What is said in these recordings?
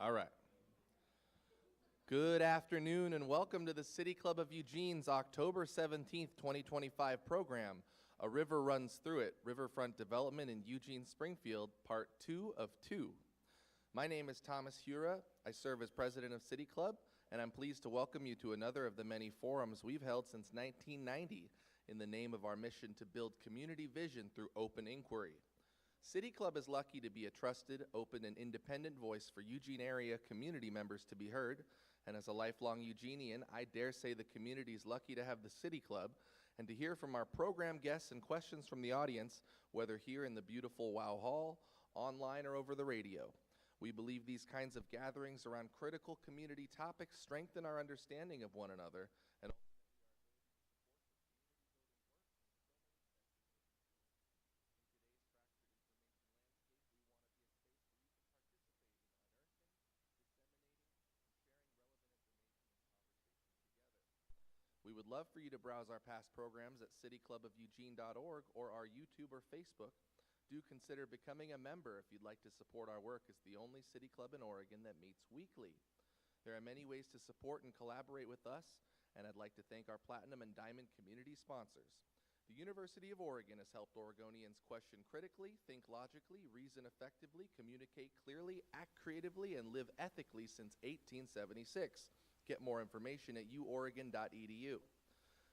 All right. Good afternoon and welcome to the City Club of Eugene's October 17th, 2025 program, A River Runs Through It, Riverfront Development in Eugene-Springfield, Part 2 of 2. My name is Thomas Hura. I serve as president of City Club, and I'm pleased to welcome you to another of the many forums we've held since 1990 in the name of our mission to build community vision through open inquiry. City Club is lucky to be a trusted, open, and independent voice for Eugene area community members to be heard. And as a lifelong Eugenian, I dare say the community is lucky to have the City Club and to hear from our program guests and questions from the audience, whether here in the beautiful Wow Hall, online, or over the radio. We believe these kinds of gatherings around critical community topics strengthen our understanding of one another and we would love for you to browse our past programs at cityclubofeugene.org or our YouTube or Facebook. Do consider becoming a member if you'd like to support our work as the only city club in Oregon that meets weekly. There are many ways to support and collaborate with us, and I'd like to thank our Platinum and Diamond community sponsors. The University of Oregon has helped Oregonians question critically, think logically, reason effectively, communicate clearly, act creatively, and live ethically since 1876. Get more information at uoregon.edu.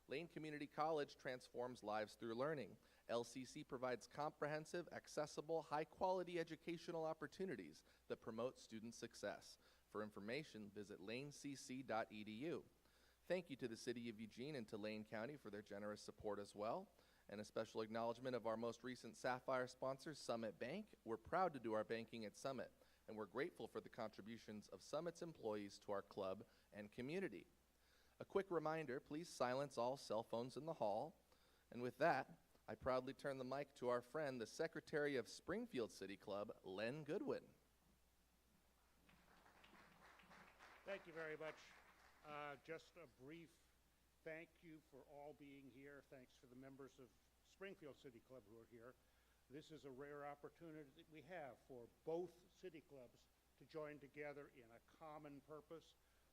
Lane Community College transforms lives through learning. LCC provides comprehensive, accessible, high-quality educational opportunities that promote student success. For information, visit lanecc.edu. Thank you to the City of Eugene and to Lane County for their generous support as well. And a special acknowledgement of our most recent Sapphire sponsor, Summit Bank. We're proud to do our banking at Summit, and we're grateful for the contributions of Summit's employees to our club and community. A quick reminder, please silence all cell phones in the hall. And with that, I proudly turn the mic to our friend, the Secretary of Springfield City Club, Len Goodwin. Thank you very much. Just a brief thank you for all being here. Thanks for the members of Springfield City Club who are here. This is a rare opportunity that we have for both city clubs to join together in a common purpose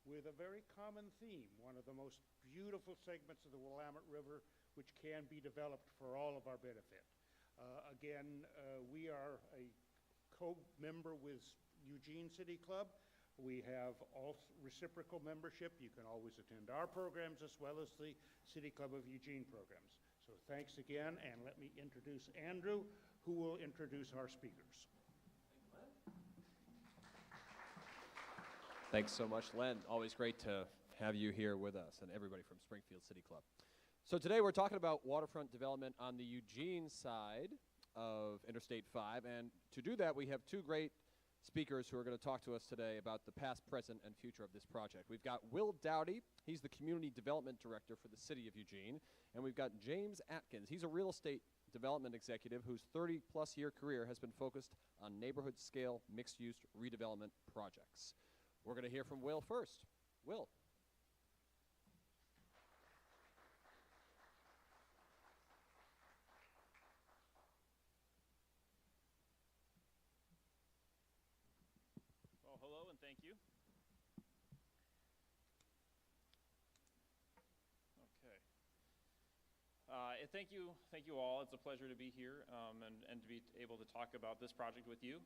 with a very common theme, one of the most beautiful segments of the Willamette River, which can be developed for all of our benefit. We are a co-member with Eugene City Club. We have all reciprocal membership. You can always attend our programs as well as the City Club of Eugene programs. So thanks again, and let me introduce Andrew, who will introduce our speakers. Thanks so much, Len. Always great to have you here with us and everybody from Springfield City Club. So today we're talking about waterfront development on the Eugene side of Interstate 5, and to do that we have two great speakers who are going to talk to us today about the past, present, and future of this project. We've got Will Dowdy. He's the Community Development Director for the City of Eugene. And we've got James Atkins. He's a real estate development executive whose 30-plus year career has been focused on neighborhood-scale, mixed-use redevelopment projects. We're going to hear from Will first. Will. Well, hello and thank you. Okay. Thank you all. It's a pleasure to be here and to be able to talk about this project with you.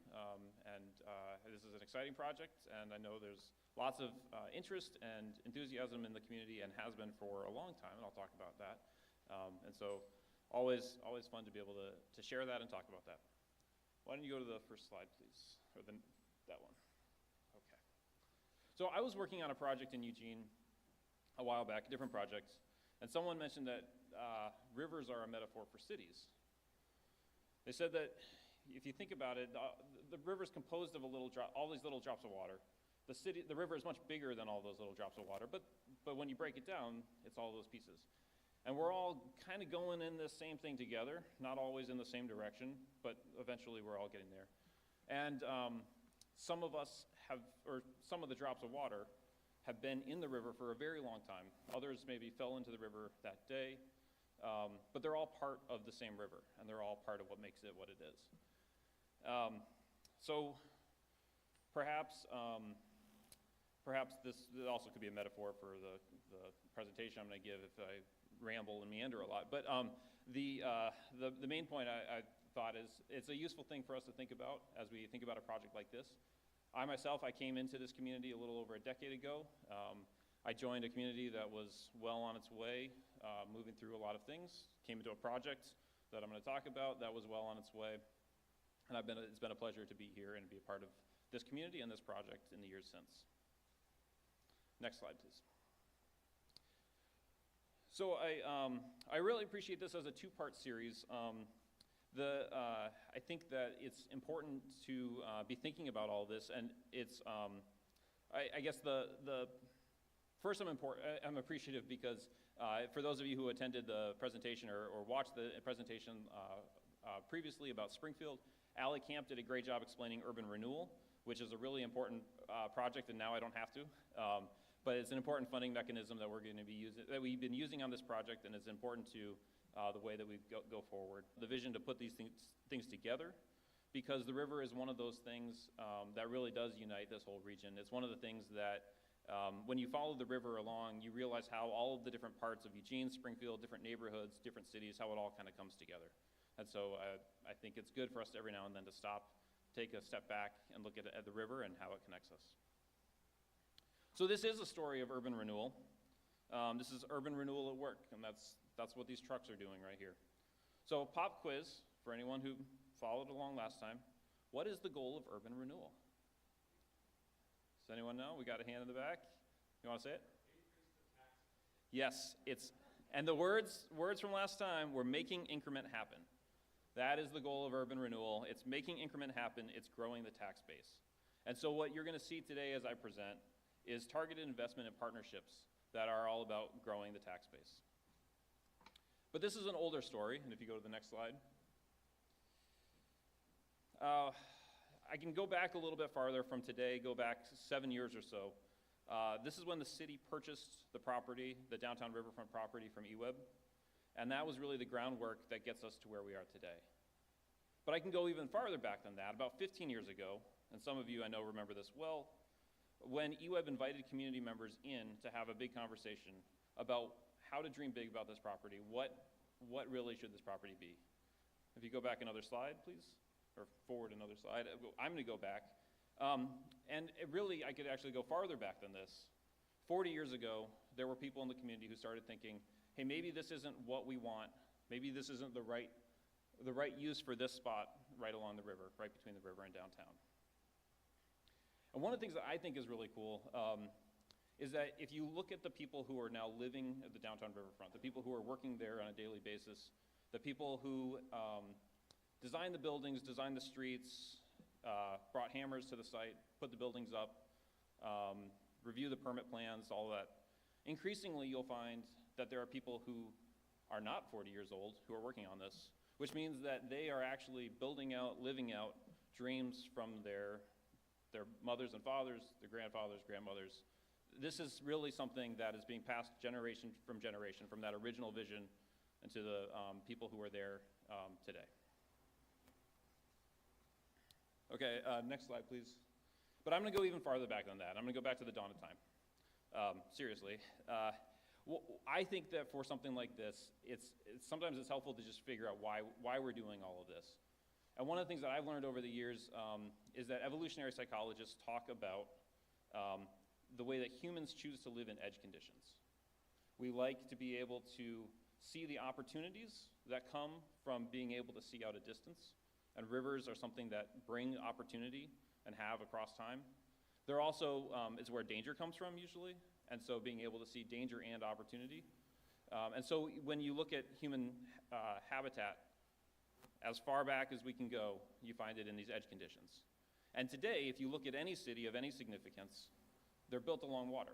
This is an exciting project, and I know there's lots of interest and enthusiasm in the community, and has been for a long time, and I'll talk about that. And so, always fun to be able to share that and talk about that. Why don't you go to the first slide, please, or that one. Okay. So I was working on a project in Eugene a while back, a different project, and someone mentioned that rivers are a metaphor for cities. They said that if you think about it, the river is composed of all these little drops of water. The river is much bigger than all those little drops of water, but when you break it down, it's all those pieces. And we're all kind of going in this same thing together, not always in the same direction, but eventually we're all getting there. And some of the drops of water have been in the river for a very long time. Others maybe fell into the river that day, but they're all part of the same river, and they're all part of what makes it what it is. So Perhaps this also could be a metaphor for the presentation I'm going to give if I ramble and meander a lot. But the main point I thought is it's a useful thing for us to think about as we think about a project like this. I myself, I came into this community a little over a decade ago. I joined a community that was well on its way, moving through a lot of things. Came into a project that I'm going to talk about that was well on its way. And it's been a pleasure to be here and be a part of this community and this project in the years since. Next slide, please. So I really appreciate this as a two-part series. I think that it's important to be thinking about all this, and it's, I guess first I'm appreciative because for those of you who attended the presentation or watched the presentation previously about Springfield, Allie Camp did a great job explaining urban renewal, which is a really important project, and now I don't have to. But it's an important funding mechanism that we've been using on this project, and it's important to the way that we go forward. The vision to put these things together, because the river is one of those things that really does unite this whole region. It's one of the things that when you follow the river along, you realize how all of the different parts of Eugene, Springfield, different neighborhoods, different cities, how it all kind of comes together. And so I think it's good for us every now and then to stop, take a step back, and look at the river and how it connects us. So this is a story of urban renewal. This is urban renewal at work, and that's what these trucks are doing right here. So pop quiz for anyone who followed along last time. What is the goal of urban renewal? Does anyone know? We got a hand in the back. You want to say it? Yes, and the words from last time were making increment happen. That is the goal of urban renewal. It's making increment happen. It's growing the tax base. And so what you're going to see today as I present is targeted investment and partnerships that are all about growing the tax base. But this is an older story, and if you go to the next slide. I can go back a little bit farther from today, go back 7 years or so. This is when the city purchased the property, the downtown Riverfront property from EWEB, and that was really the groundwork that gets us to where we are today. But I can go even farther back than that, about 15 years ago, and some of you I know remember this well, when EWEB invited community members in to have a big conversation about how to dream big about this property, what really should this property be? If you go back another slide, please, or forward another slide. I'm going to go back. And I could actually go farther back than this. 40 years ago, there were people in the community who started thinking, hey, maybe this isn't what we want. Maybe this isn't the right use for this spot right along the river, right between the river and downtown. And one of the things that I think is really cool is that if you look at the people who are now living at the downtown Riverfront, the people who are working there on a daily basis, the people who designed the buildings, designed the streets, brought hammers to the site, put the buildings up, review the permit plans, all that. Increasingly, you'll find that there are people who are not 40 years old who are working on this, which means that they are actually building out, living out dreams from their mothers and fathers, their grandfathers, grandmothers. This is really something that is being passed generation, from that original vision into the people who are there today. Okay, next slide, please. But I'm going to go even farther back than that. I'm going to go back to the dawn of time. Seriously. I think that for something like this, sometimes it's helpful to just figure out why we're doing all of this. And one of the things that I've learned over the years is that evolutionary psychologists talk about the way that humans choose to live in edge conditions. We like to be able to see the opportunities that come from being able to see out a distance. And rivers are something that bring opportunity and have across time. They're also, is where danger comes from usually. And so being able to see danger and opportunity. And so when you look at human habitat, as far back as we can go, you find it in these edge conditions. And today, if you look at any city of any significance, they're built along water.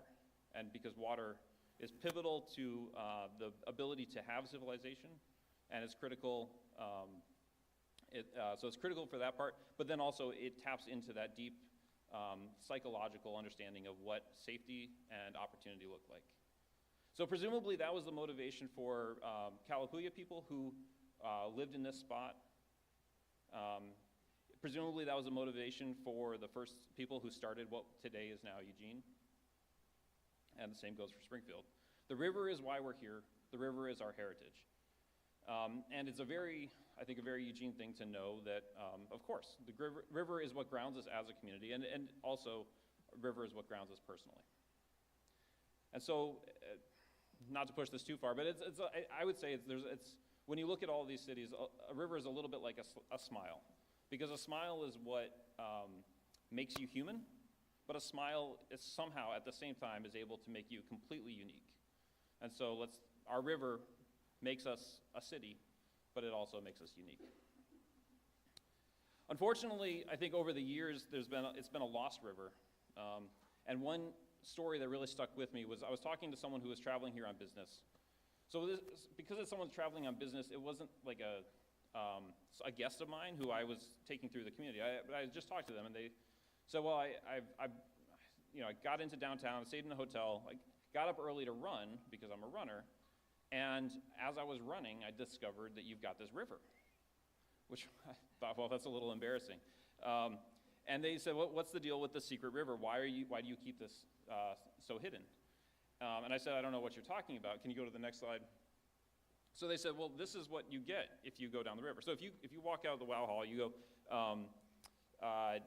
And because water is pivotal to the ability to have civilization, and it's critical, so it's critical for that part, but then also it taps into that deep psychological understanding of what safety and opportunity look like. So presumably that was the motivation for Kalapuya people who lived in this spot. Presumably that was a motivation for the first people who started what today is now Eugene. And the same goes for Springfield. The river is why we're here. The river is our heritage. And it's I think a very Eugene thing to know that, of course, the river is what grounds us as a community, and also river is what grounds us personally. And so, not to push this too far, but I would say when you look at all these cities, a river is a little bit like a smile, because a smile is what makes you human, but a smile is somehow at the same time is able to make you completely unique. And so our river makes us a city, but it also makes us unique. Unfortunately, I think over the years it's been a lost river. And one story that really stuck with me was I was talking to someone who was traveling here on business. So because it's someone traveling on business, it wasn't like a guest of mine who I was taking through the community. But I just talked to them, and they said, well, I got into downtown, stayed in a hotel, I got up early to run because I'm a runner, and as I was running, I discovered that you've got this river, which I thought, well, that's a little embarrassing. And they said, what's the deal with the secret river? Why do you keep this so hidden? And I said, I don't know what you're talking about. Can you go to the next slide? So they said, well, this is what you get if you go down the river. So if you walk out of the Wow Hall, you go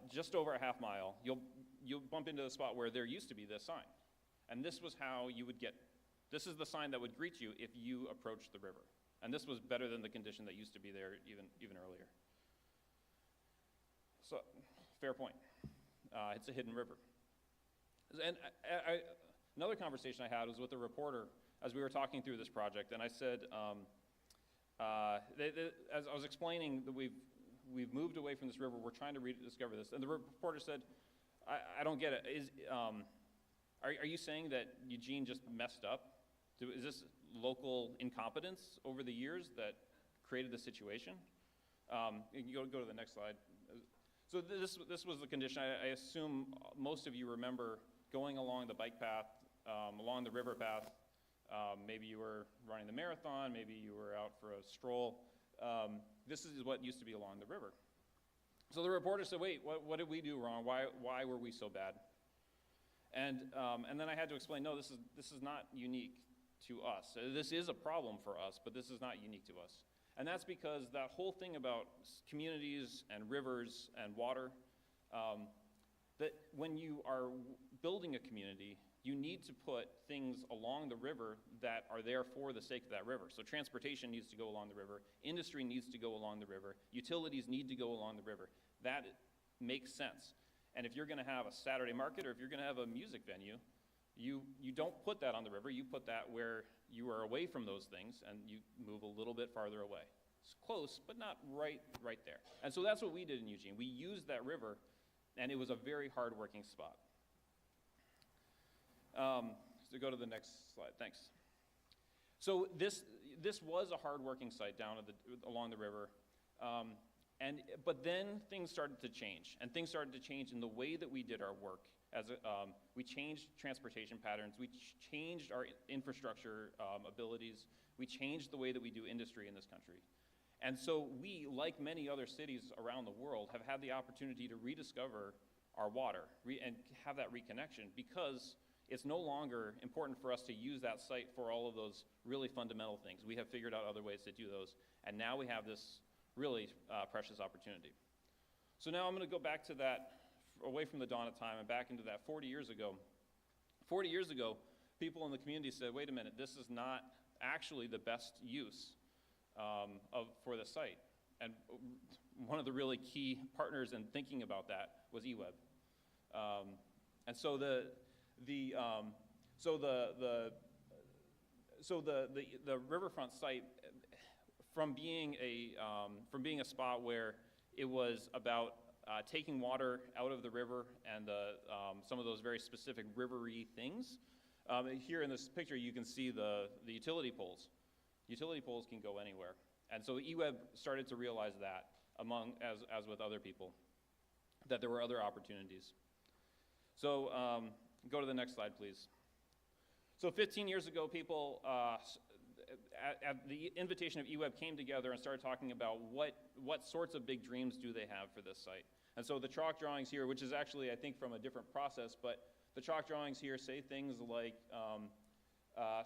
just over a half mile, you'll bump into the spot where there used to be this sign. And this was how you would this is the sign that would greet you if you approached the river. And this was better than the condition that used to be there even earlier. So, fair point. It's a hidden river. And another conversation I had was with a reporter as we were talking through this project, and I said, as I was explaining that we've moved away from this river, we're trying to rediscover this, and the reporter said, I don't get it. Are you saying that Eugene just messed up? Is this local incompetence over the years that created the situation? You can go to the next slide. So this was the condition. I assume most of you remember going along the bike path, along the river path. Maybe you were running the marathon, maybe you were out for a stroll. This is what used to be along the river. So the reporter said, wait, what did we do wrong? Why were we so bad? And then I had to explain, no, this is not unique to us. This is a problem for us, but this is not unique to us. And that's because that whole thing about communities and rivers and water, that when you are building a community, you need to put things along the river that are there for the sake of that river. So transportation needs to go along the river, industry needs to go along the river, utilities need to go along the river. That makes sense. And if you're going to have a Saturday market or if you're going to have a music venue, you don't put that on the river, you put that where you are away from those things and you move a little bit farther away. It's close, but not right there. And so that's what we did in Eugene. We used that river, and it was a very hard-working spot. So go to the next slide, thanks. So this was a hard-working site down along the river, but then things started to change, and things started to change in the way that we did our work. We changed transportation patterns, we changed our infrastructure abilities, we changed the way that we do industry in this country. And so we, like many other cities around the world, have had the opportunity to rediscover our water and have that reconnection, because it's no longer important for us to use that site for all of those really fundamental things. We have figured out other ways to do those, and now we have this really precious opportunity. So now I'm going to go back to that, away from the dawn of time and back into that 40 years ago. 40 years ago, people in the community said, wait a minute, this is not actually the best use for the site. And one of the really key partners in thinking about that was eWeb. And so the Riverfront site, from being a spot where it was about taking water out of the river and some of those very specific rivery things. Here in this picture, you can see the utility poles. Utility poles can go anywhere. And so eWeb started to realize that, as with other people, that there were other opportunities. So go to the next slide, please. So 15 years ago, people at the invitation of eWeb, came together and started talking about what sorts of big dreams do they have for this site. And so the chalk drawings here, which is actually, I think, from a different process, but the chalk drawings here say things like,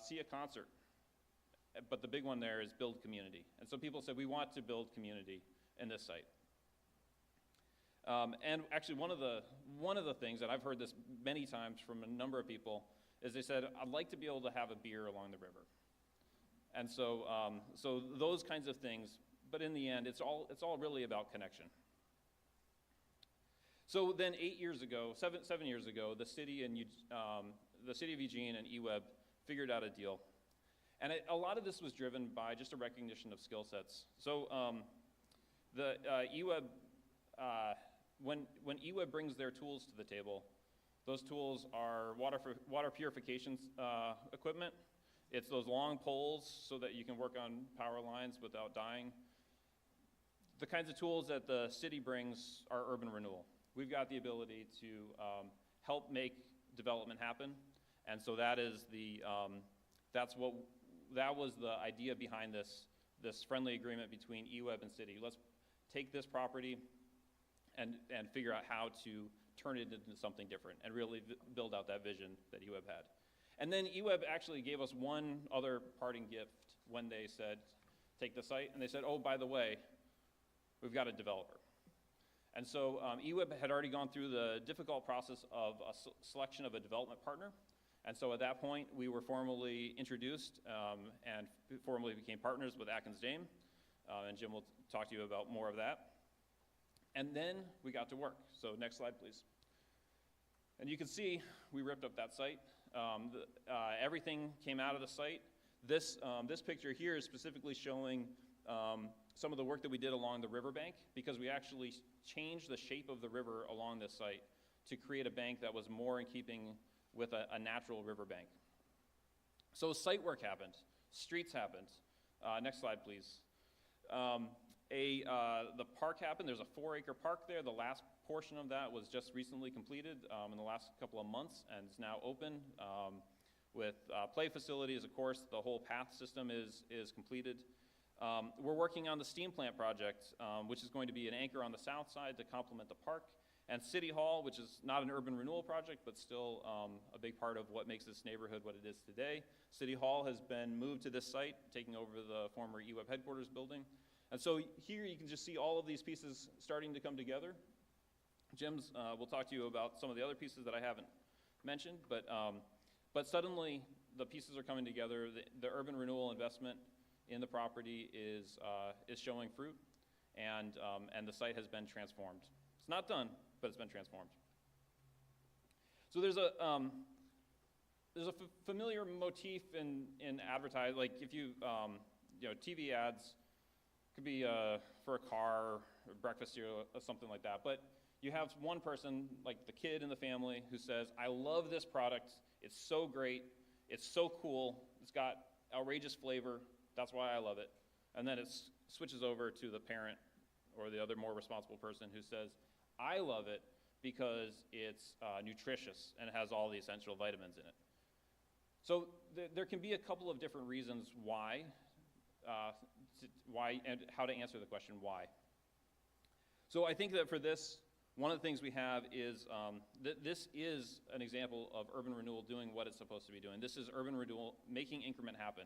see a concert. But the big one there is build community. And so people said, we want to build community in this site. And actually, one of the things, and I've heard this many times from a number of people, is they said, I'd like to be able to have a beer along the river. And so, so those kinds of things, but in the end, it's all really about connection. So then 8 years ago, 7 years ago, the city of Eugene and eWeb figured out a deal. And a lot of this was driven by just a recognition of skill sets. So the eWeb, when eWeb brings their tools to the table, those tools are water purification equipment. It's those long poles so that you can work on power lines without dying. The kinds of tools that the city brings are urban renewal. We've got the ability to help make development happen, and so that is that was the idea behind this friendly agreement between eWeb and city. Let's take this property and figure out how to turn it into something different and really build out that vision that eWeb had. And then eWeb actually gave us one other parting gift when they said, take the site, and they said, oh, by the way, we've got a developer. And so eWeb had already gone through the difficult process of a selection of a development partner. And so at that point, we were formally introduced and formally became partners with Atkins Dame. And Jim will talk to you about more of that. And then we got to work. So next slide, please. And you can see we ripped up that site. Everything came out of the site. This picture here is specifically showing some of the work that we did along the riverbank, because we actually changed the shape of the river along this site to create a bank that was more in keeping with a natural riverbank. So site work happened, streets happened. Next slide, please. The park happened. There's a 4-acre park there. The last portion of that was just recently completed in the last couple of months, and it's now open with play facilities. Of course, the whole path system is completed. We're working on the steam plant project, which is going to be an anchor on the south side to complement the park. And City Hall, which is not an urban renewal project, but still a big part of what makes this neighborhood what it is today. City Hall has been moved to this site, taking over the former eWeb headquarters building. And so here you can just see all of these pieces starting to come together. Jim's will talk to you about some of the other pieces that I haven't mentioned, but suddenly the pieces are coming together. The urban renewal investment in the property is showing fruit, and the site has been transformed. It's not done, but it's been transformed. So there's a familiar motif in advertising, like if you TV ads could be for a car, or breakfast cereal, or something like that. But you have one person, like the kid in the family, who says, I love this product. It's so great. It's so cool. It's got outrageous flavor. That's why I love it. And then it switches over to the parent or the other more responsible person who says, I love it because it's nutritious and it has all the essential vitamins in it. So there can be a couple of different reasons why and how to answer the question why. So I think that for this, one of the things we have is this is an example of urban renewal doing what it's supposed to be doing. This is urban renewal making increment happen.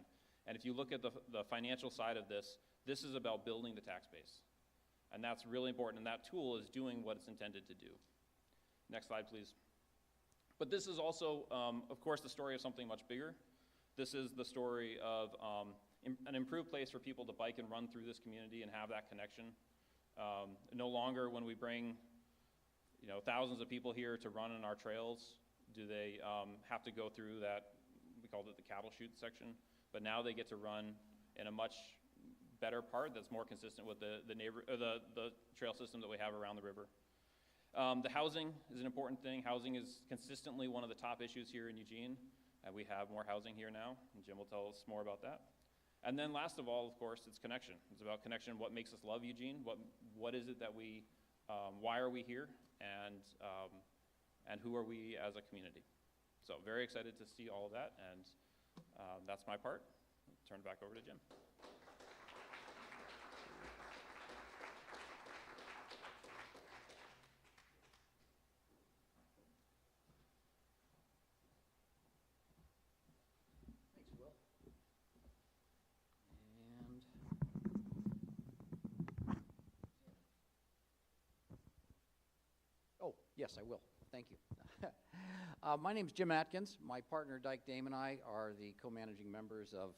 And if you look at the financial side of this, this is about building the tax base. And that's really important, and that tool is doing what it's intended to do. Next slide, please. But this is also, of course, the story of something much bigger. This is the story of an improved place for people to bike and run through this community and have that connection. No longer when we bring thousands of people here to run on our trails, do they have to go through that, we called it the cattle chute section, but now they get to run in a much better part that's more consistent with the trail system that we have around the river. The housing is an important thing. Housing is consistently one of the top issues here in Eugene, and we have more housing here now, and Jim will tell us more about that. And then last of all, of course, it's connection. It's about connection, what makes us love Eugene, what is it that why are we here, and who are we as a community. So very excited to see all of that, and that's my part. turn it back over to Jim. Thanks, Will. Oh, yes, I will. Thank you. My name's Jim Atkins. My partner, Dyke Dame, and I are the co-managing members of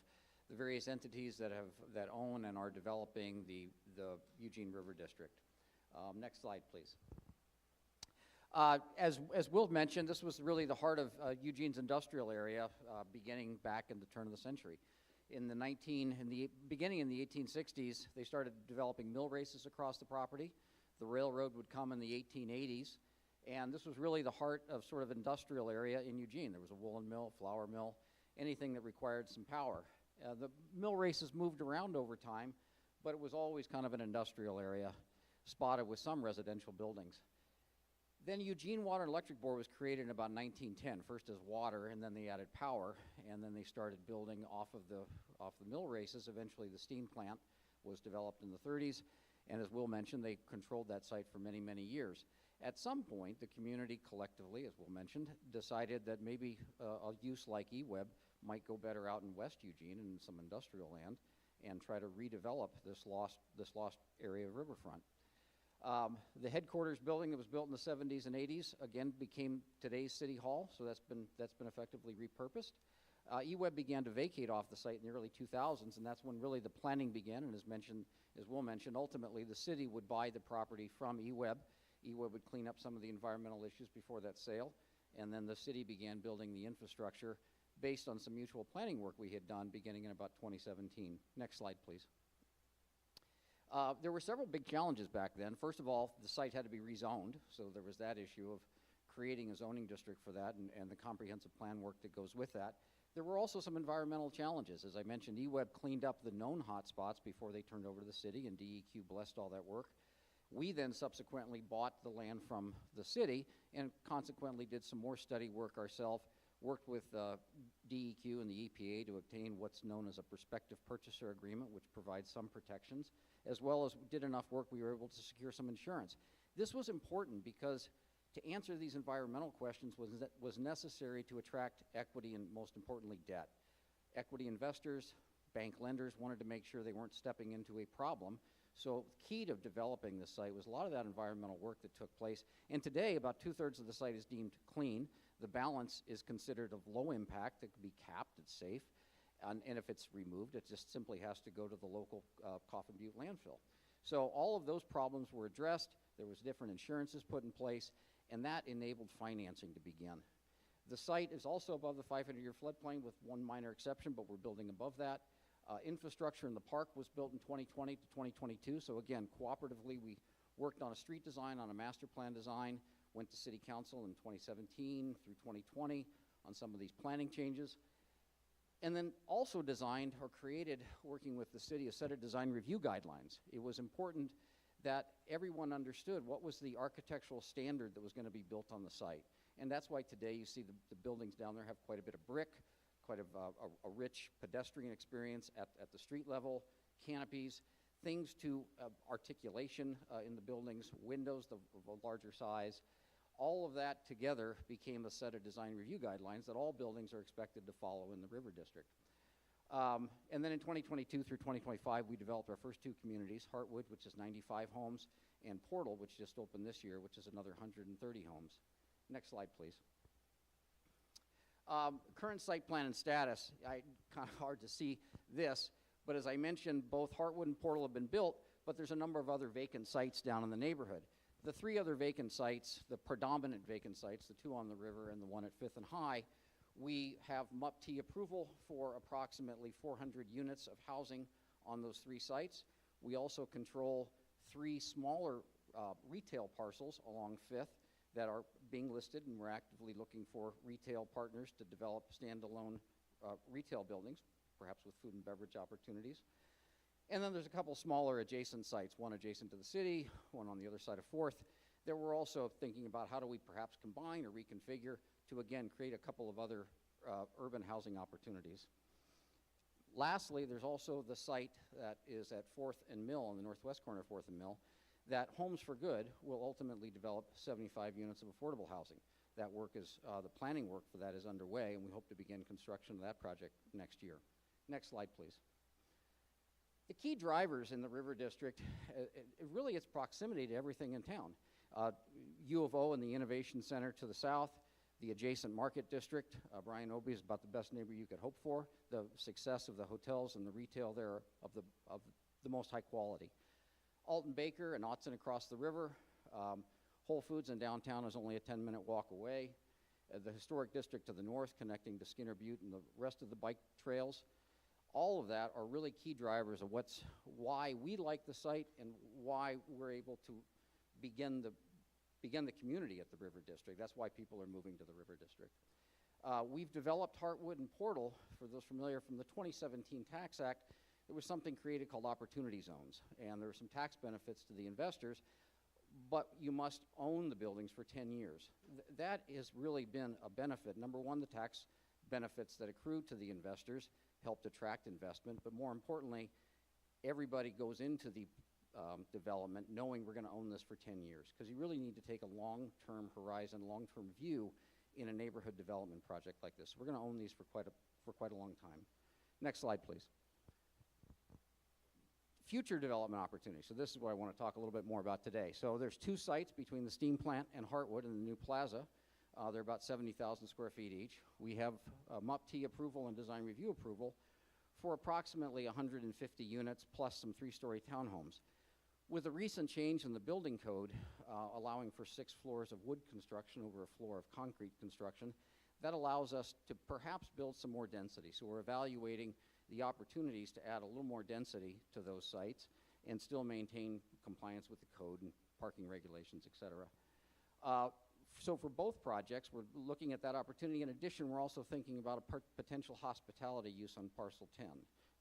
the various entities that own and are developing the Eugene River District. Next slide, please. As Will mentioned, this was really the heart of Eugene's industrial area, beginning back in the turn of the century. In the beginning in the 1860s, they started developing mill races across the property. The railroad would come in the 1880s, and this was really the heart of sort of industrial area in Eugene. There was a woolen mill, flour mill, anything that required some power. The mill races moved around over time, but it was always kind of an industrial area, spotted with some residential buildings. Then Eugene Water and Electric Board was created in about 1910, first as water, and then they added power, and then they started building off the mill races. Eventually the steam plant was developed in the 30s, and as Will mentioned, they controlled that site for many, many years. At some point, the community collectively, as Will mentioned, decided that maybe a use like eWeb might go better out in West Eugene in some industrial land and try to redevelop this lost area of Riverfront. The headquarters building that was built in the 70s and 80s again became today's City Hall, so that's been effectively repurposed. eWeb began to vacate off the site in the early 2000s, and that's when really the planning began. And as Will mentioned, ultimately the city would buy the property from eWeb. eWeb would clean up some of the environmental issues before that sale, and then the city began building the infrastructure based on some mutual planning work we had done beginning in about 2017. Next slide, please. There were several big challenges back then. First of all, the site had to be rezoned, so there was that issue of creating a zoning district for that and the comprehensive plan work that goes with that. There were also some environmental challenges. As I mentioned, eWeb cleaned up the known hotspots before they turned over to the city, and DEQ blessed all that work. We then subsequently bought the land from the city and consequently did some more study work ourselves, worked with DEQ and the EPA to obtain what's known as a prospective purchaser agreement, which provides some protections, as well as did enough work we were able to secure some insurance. This was important because to answer these environmental questions was necessary to attract equity and, most importantly, debt. Equity investors, bank lenders wanted to make sure they weren't stepping into a problem. So key to developing this site was a lot of that environmental work that took place. And today, about 2/3 of the site is deemed clean. The balance is considered of low impact. It can be capped, it's safe. And if it's removed, it just simply has to go to the local Coffin Butte landfill. So all of those problems were addressed. There was different insurances put in place, and that enabled financing to begin. The site is also above the 500-year floodplain with one minor exception, but we're building above that. Infrastructure in the park was built in 2020 to 2022. So again, cooperatively, we worked on a street design, on a master plan design, went to City Council in 2017 through 2020 on some of these planning changes. And then also designed or created, working with the city, a set of design review guidelines. It was important that everyone understood what was the architectural standard that was going to be built on the site. And that's why today you see the buildings down there have quite a bit of brick, quite a rich pedestrian experience at the street level, canopies, things to articulation in the buildings, windows of a larger size. All of that together became a set of design review guidelines that all buildings are expected to follow in the River District. And then in 2022 through 2025, we developed our first two communities, Heartwood, which is 95 homes, and Portal, which just opened this year, which is another 130 homes. Next slide, please. Current site plan and status, kind of hard to see this, but as I mentioned, both Heartwood and Portal have been built, but there's a number of other vacant sites down in the neighborhood. The three other vacant sites, the predominant vacant sites, the two on the river and the one at 5th and High, we have MUP-T approval for approximately 400 units of housing on those three sites. We also control three smaller retail parcels along 5th that are being listed, and we're actively looking for retail partners to develop standalone retail buildings, perhaps with food and beverage opportunities. And then there's a couple smaller adjacent sites, one adjacent to the city, one on the other side of 4th, that we're also thinking about how do we perhaps combine or reconfigure to, again, create a couple of other urban housing opportunities. Lastly, there's also the site that is at 4th and Mill, on the northwest corner of 4th and Mill, that Homes for Good will ultimately develop 75 units of affordable housing. That work is, the planning work for that is underway, and we hope to begin construction of that project next year. Next slide, please. The key drivers in the River District, really its proximity to everything in town. U of O and the Innovation Center to the south, the adjacent Market District. Brian Obey is about the best neighbor you could hope for. The success of the hotels and the retail there of the most high quality. Alton Baker and Autzen across the river. Whole Foods in downtown is only a 10-minute walk away. The historic district to the north connecting to Skinner Butte and the rest of the bike trails. All of that are really key drivers of why we like the site and why we're able to begin the community at the River District. That's why people are moving to the River District. We've developed Heartwood and Portal, for those familiar from the 2017 Tax Act. There was something created called opportunity zones, and there were some tax benefits to the investors, but you must own the buildings for 10 years. That has really been a benefit. Number one, the tax benefits that accrue to the investors helped attract investment, but more importantly, everybody goes into the development knowing we're going to own this for 10 years, because you really need to take a long-term horizon, long-term view in a neighborhood development project like this. We're going to own these for quite a long time. Next slide, please. Future development opportunities. So this is what I want to talk a little bit more about today. So there's two sites between the steam plant and Heartwood in the new plaza. They're about 70,000 square feet each. We have MUP-T approval and design review approval for approximately 150 units plus some 3-story townhomes. With a recent change in the building code allowing for 6 floors of wood construction over a floor of concrete construction, that allows us to perhaps build some more density. So we're evaluating the opportunities to add a little more density to those sites and still maintain compliance with the code and parking regulations, et cetera. So for both projects, we're looking at that opportunity. In addition, we're also thinking about a potential hospitality use on parcel 10,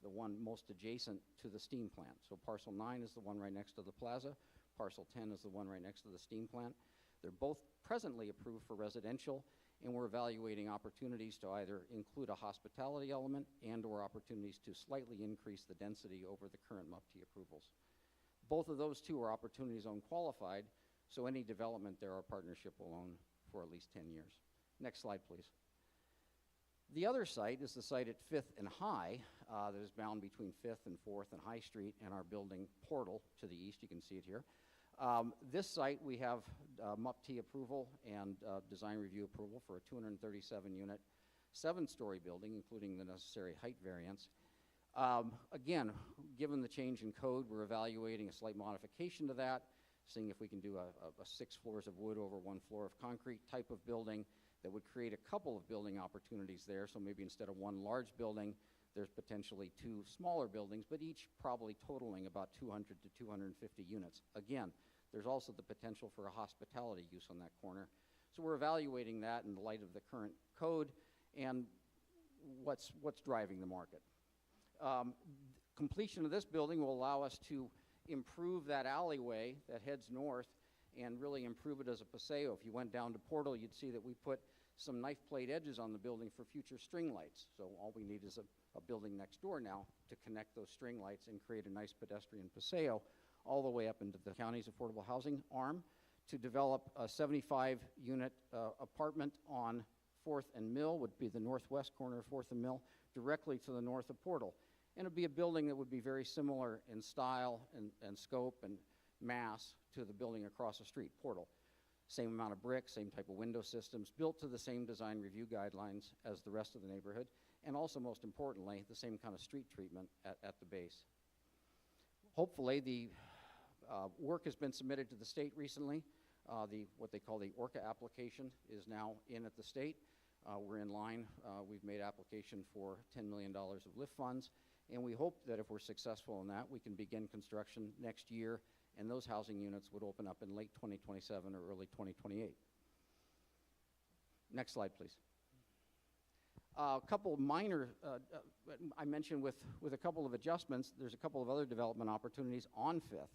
the one most adjacent to the steam plant. So parcel 9 is the one right next to the plaza. Parcel 10 is the one right next to the steam plant. They're both presently approved for residential, and we're evaluating opportunities to either include a hospitality element and/or opportunities to slightly increase the density over the current MUP-T approvals. Both of those two are opportunity zone qualified, so any development there, our partnership will own for at least 10 years. Next slide, please. The other site is the site at 5th and High that is bound between 5th and 4th and High Street and our building Portal to the east. You can see it here. This site, we have MUP-T approval and design review approval for a 237-unit, 7-story building, including the necessary height variance. Again, given the change in code, we're evaluating a slight modification to that, seeing if we can do a 6 floors of wood over 1 floor of concrete type of building that would create a couple of building opportunities there. So maybe instead of 1 large building, there's potentially 2 smaller buildings, but each probably totaling about 200 to 250 units. Again, there's also the potential for a hospitality use on that corner. So we're evaluating that in the light of the current code and what's driving the market. Completion of this building will allow us to improve that alleyway that heads north and really improve it as a paseo. If you went down to Portal, you'd see that we put some knife plate edges on the building for future string lights. So all we need is a building next door now to connect those string lights and create a nice pedestrian paseo all the way up into the county's affordable housing arm to develop a 75-unit apartment on 4th and Mill, would be the northwest corner of 4th and Mill, directly to the north of Portal. And it would be a building that would be very similar in style and scope and mass to the building across the street, Portal. Same amount of bricks, same type of window systems, built to the same design review guidelines as the rest of the neighborhood, and also, most importantly, the same kind of street treatment at the base. Hopefully, the work has been submitted to the state recently. What they call the ORCA application is now in at the state. We're in line. We've made application for $10 million of LIFT funds, and we hope that if we're successful in that, we can begin construction next year, and those housing units would open up in late 2027 or early 2028. Next slide, please. A couple of minor, I mentioned with a couple of adjustments, there's a couple of other development opportunities on 5th.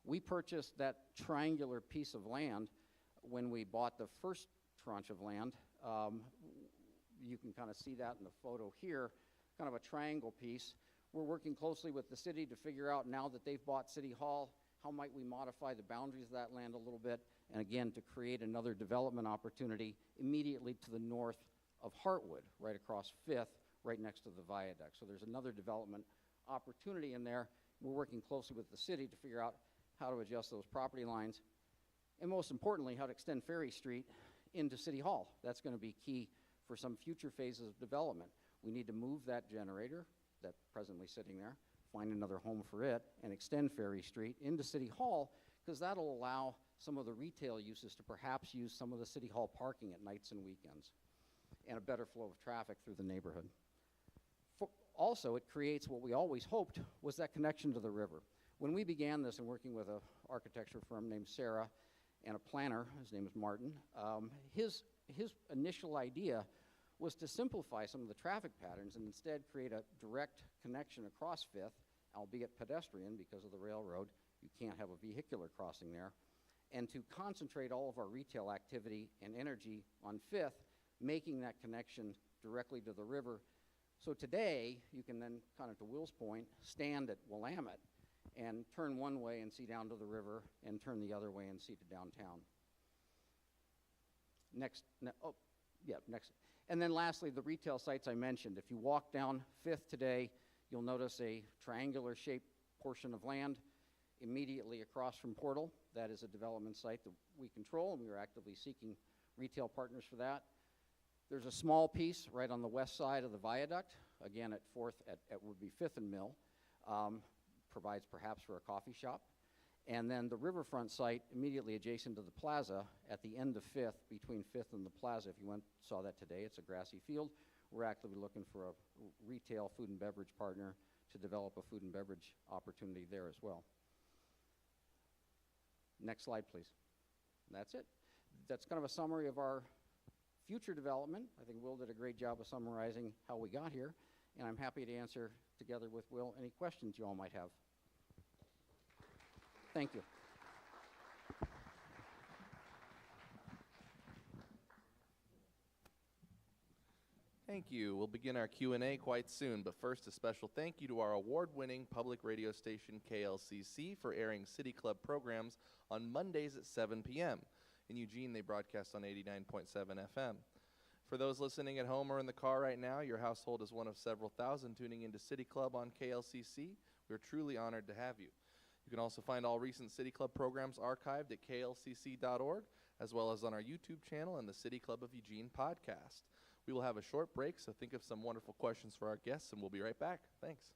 We purchased that triangular piece of land when we bought the first tranche of land. You can kind of see that in the photo here. kind of a triangle piece. We're working closely with the city to figure out, now that they've bought City Hall, how might we modify the boundaries of that land a little bit, and again, to create another development opportunity immediately to the north of Hartwood, right across Fifth, right next to the viaduct. So there's another development opportunity in there. We're working closely with the city to figure out how to adjust those property lines, and most importantly, how to extend Ferry Street into City Hall. That's going to be key for some future phases of development. We need to move that generator that's presently sitting there, find another home for it, and extend Ferry Street into City Hall, because that'll allow some of the retail uses to perhaps use some of the City Hall parking at nights and weekends, and a better flow of traffic through the neighborhood. Also, it creates what we always hoped was that connection to the river. When we began this and working with an architecture firm named Sarah and a planner, his name is Martin, his initial idea was to simplify some of the traffic patterns and instead create a direct connection across Fifth, albeit pedestrian because of the railroad. You can't have a vehicular crossing there. And to concentrate all of our retail activity and energy on Fifth, making that connection directly to the river. So today, you can then, kind of to Will's point, stand at Willamette and turn one way and see down to the river, and turn the other way and see to downtown. Next. And then lastly, the retail sites I mentioned. If you walk down Fifth today, you'll notice a triangular-shaped portion of land immediately across from Portal. That is a development site that we control, and we are actively seeking retail partners for that. There's a small piece right on the west side of the viaduct, again at would be Fifth and Mill, provides perhaps for a coffee shop. And then the Riverfront site immediately adjacent to the plaza at the end of Fifth, between Fifth and the plaza. If you saw that today, it's a grassy field. We're actively looking for a retail food and beverage partner to develop a food and beverage opportunity there as well. Next slide, please. That's it. That's kind of a summary of our future development. I think Will did a great job of summarizing how we got here, and I'm happy to answer, together with Will, any questions you all might have. Thank you. Thank you. We'll begin our Q&A quite soon, but first a special thank you to our award-winning public radio station KLCC for airing City Club programs on Mondays at 7 p.m. In Eugene, they broadcast on 89.7 FM. For those listening at home or in the car right now, your household is one of several thousand tuning into City Club on KLCC. We're truly honored to have you. You can also find all recent City Club programs archived at klcc.org, as well as on our YouTube channel and the City Club of Eugene podcast. We will have a short break, so think of some wonderful questions for our guests, and we'll be right back. Thanks.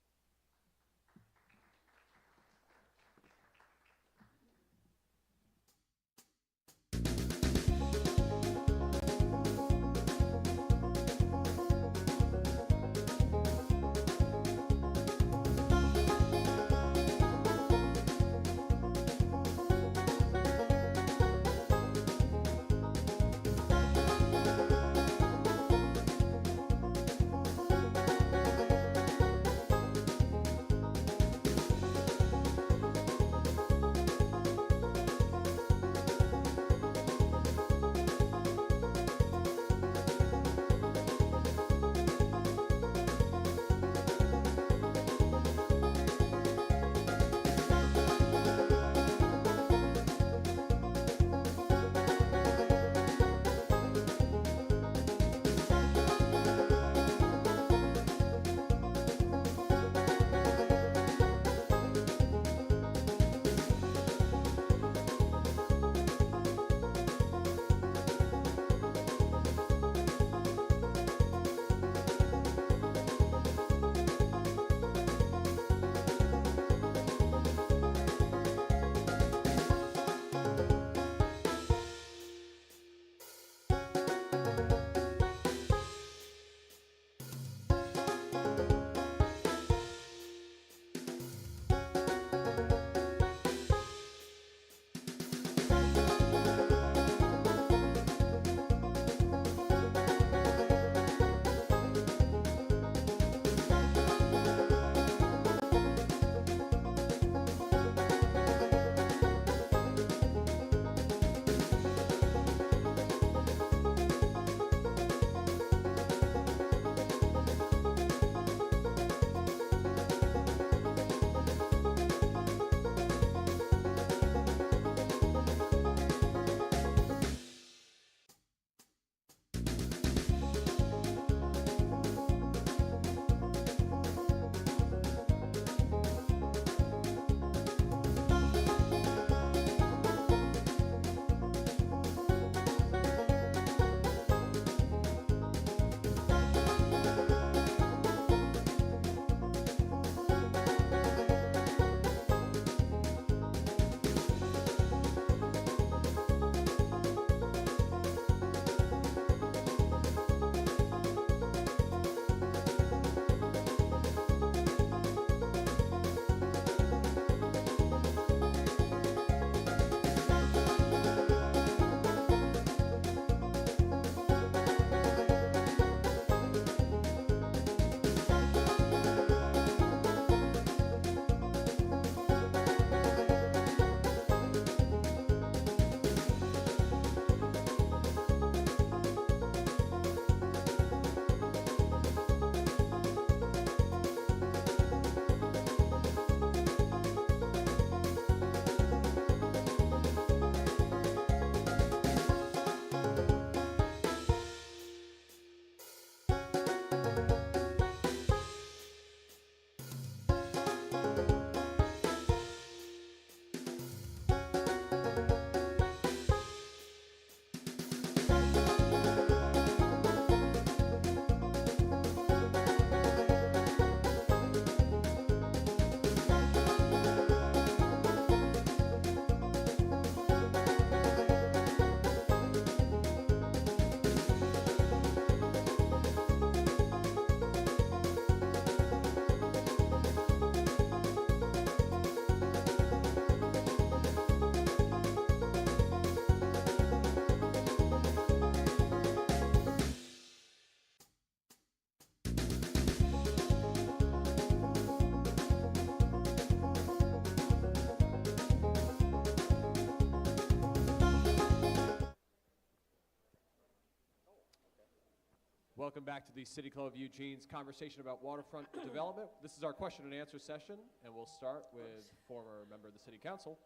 Welcome back to the City Club of Eugene's conversation about waterfront development. This is our question and answer session, and we'll start with former member of the City Council,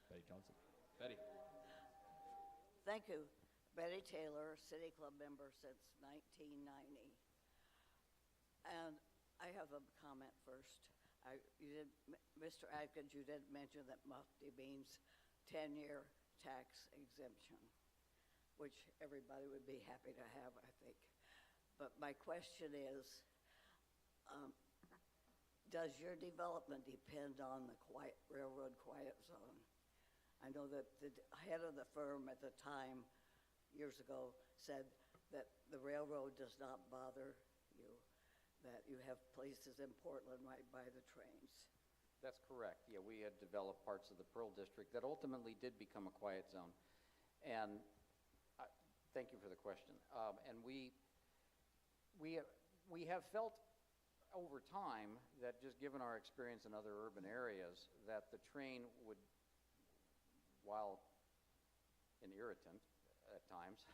Betty Johnson. Betty. Thank you. Betty Taylor, City Club member since 1990. And I have a comment first. Mr. Atkins, you didn't mention that Mufti means 10-year tax exemption, which everybody would be happy to have, I think. But my question is, does your development depend on the railroad quiet zone? I know that the head of the firm at the time, years ago, said that the railroad does not bother you, that you have places in Portland right by the trains. That's correct. Yeah, we had developed parts of the Pearl District that ultimately did become a quiet zone. And thank you for the question. And we have felt over time that, just given our experience in other urban areas, that the train would, while an irritant at times,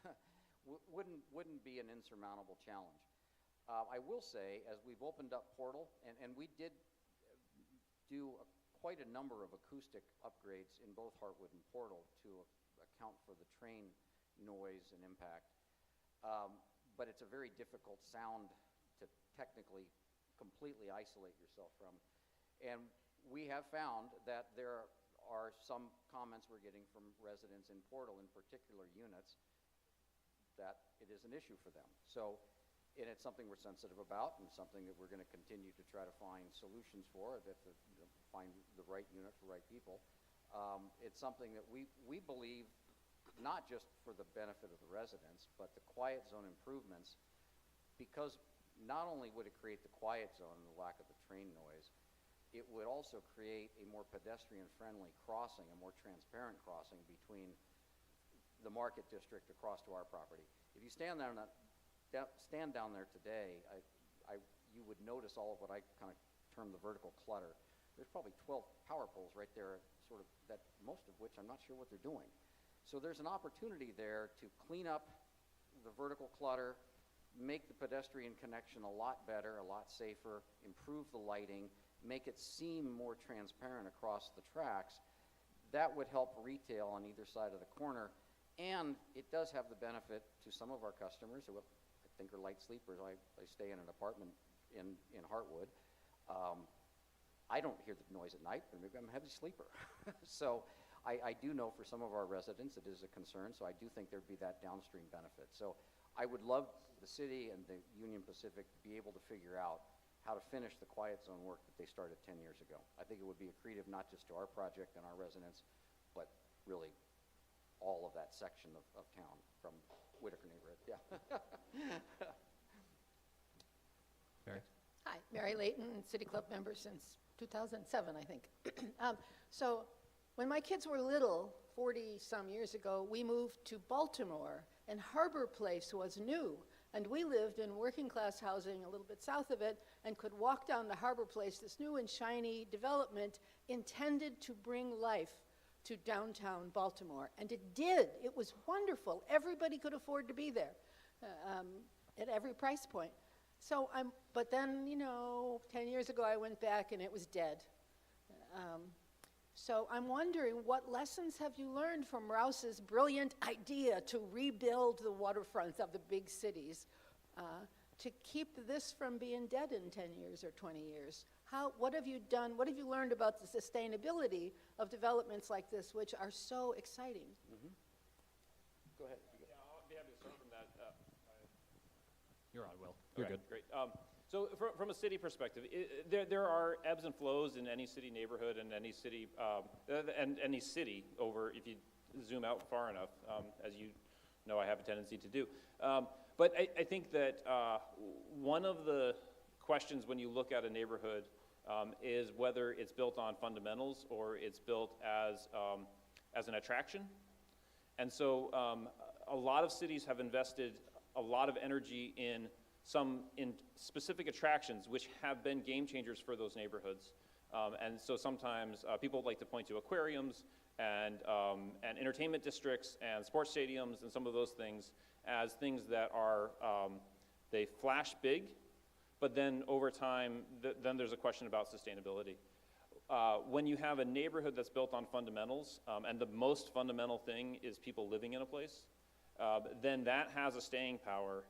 wouldn't be an insurmountable challenge. I will say, as we've opened up Portal, and we did do quite a number of acoustic upgrades in both Hartwood and Portal to account for the train noise and impact. But it's a very difficult sound to technically completely isolate yourself from. And we have found that there are some comments we're getting from residents in Portal, in particular units, that it is an issue for them. So, and it's something we're sensitive about, and something that we're going to continue to try to find solutions for, find the right unit for right people. It's something that we believe, not just for the benefit of the residents, but the quiet zone improvements, because not only would it create the quiet zone and the lack of the train noise, it would also create a more pedestrian-friendly crossing, a more transparent crossing between the Market District across to our property. If you stand down there today, you would notice all of what I kind of term the vertical clutter. There's probably 12 power poles right there, sort of, that most of which I'm not sure what they're doing. So there's an opportunity there to clean up the vertical clutter, make the pedestrian connection a lot better, a lot safer, improve the lighting, make it seem more transparent across the tracks. That would help retail on either side of the corner, and it does have the benefit to some of our customers who I think are light sleepers. I stay in an apartment in Hartwood. I don't hear the noise at night, but maybe I'm a heavy sleeper. So I do know for some of our residents it is a concern, so I do think there'd be that downstream benefit. So I would love the city and the Union Pacific to be able to figure out how to finish the quiet zone work that they started 10 years ago. I think it would be accretive not just to our project and our residents, but really all of that section of town from Whitaker neighborhood. Yeah. Mary. Hi, Mary Layton, City Club member since 2007, I think. So when my kids were little, 40-some years ago, we moved to Baltimore, and Harbor Place was new. And we lived in working-class housing a little bit south of it and could walk down to Harbor Place, this new and shiny development intended to bring life to downtown Baltimore. And it did. It was wonderful. Everybody could afford to be there at every price point. So but then, 10 years ago I went back and it was dead. So I'm wondering, what lessons have you learned from Rouse's brilliant idea to rebuild the waterfronts of the big cities to keep this from being dead in 10 years or 20 years? What have you done? What have you learned about the sustainability of developments like this, which are so exciting? Mm-hmm. Go ahead. Yeah, I'll be happy to start from that. You're on, Will. You're Okay, good. Great. So from a city perspective, there are ebbs and flows in any city neighborhood and any city, over, if you zoom out far enough, as you know I have a tendency to do. But I think that one of the questions when you look at a neighborhood is whether it's built on fundamentals or it's built as an attraction. And so a lot of cities have invested a lot of energy in specific attractions which have been game changers for those neighborhoods. And so sometimes people like to point to aquariums and entertainment districts and sports stadiums and some of those things as things that are They flash big, but then over time, then there's a question about sustainability. When you have a neighborhood that's built on fundamentals, and the most fundamental thing is people living in a place, then that has a staying power.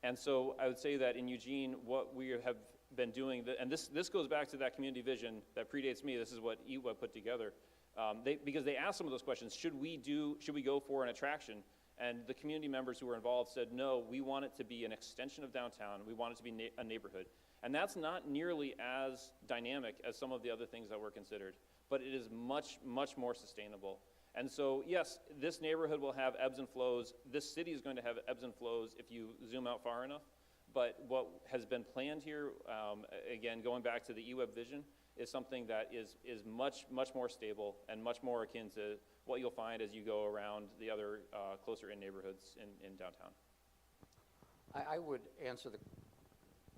And so I would say that in Eugene, what we have been doing, and this goes back to that community vision that predates me. This is what EWA put together. Because they asked some of those questions, should we go for an attraction? And the community members who were involved said, no, we want it to be an extension of downtown. We want it to be a neighborhood. And that's not nearly as dynamic as some of the other things that were considered, but it is much, much more sustainable. And so, yes, this neighborhood will have ebbs and flows. This city is going to have ebbs and flows if you zoom out far enough. But what has been planned here, again, going back to the EWEB vision, is something that is much, much more stable and much more akin to what you'll find as you go around the other closer in neighborhoods in downtown. I would answer the